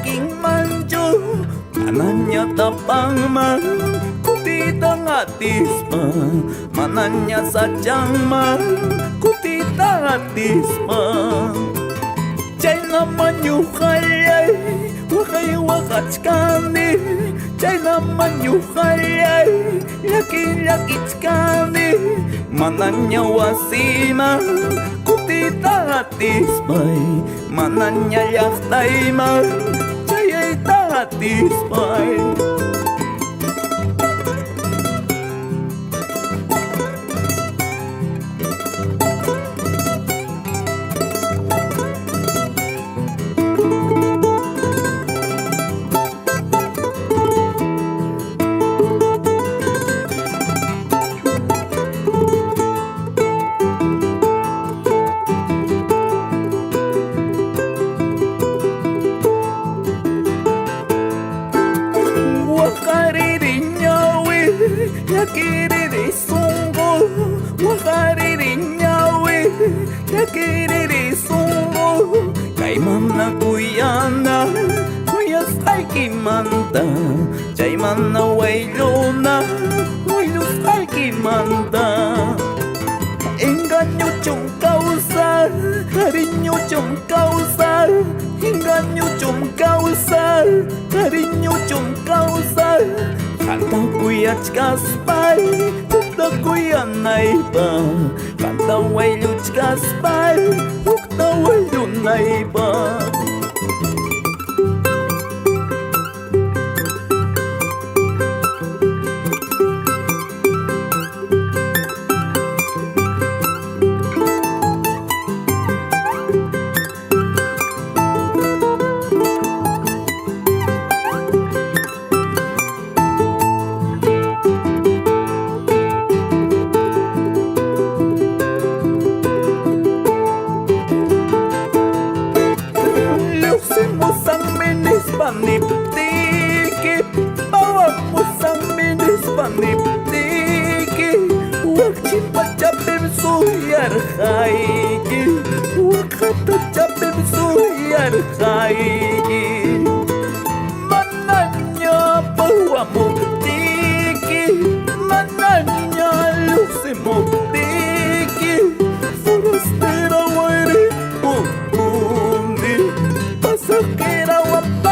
king manjo mananya tapang man kutitang atis pa mananya sadyang man kutitang atis pa chay naman yung kayay wakay wakat kani chay naman yung kayay laki-lakit kani mananya wasima kutitang atis pa'y mananya yaktay man chay tatis pa'y yakiriri sungo wakariri nyawe yakiriri sungo kay mana kuyana kuyas ay kimanta chay mana wayluna waylus ay kimanta engaño chung causar cariño chung causar engaño chung causar cariño chung causar kanta kuya chkaspay ukta kuya naiba kanta waylu chkaspay ukta waylu naiba paniptiki bawa musang minis paniptiki wak cimpa capim suyar khaiki wak kata capim suyar khaiki mananya bawa muktiki mananya lusi muktiki forastera wairi mukundi pasakera wapa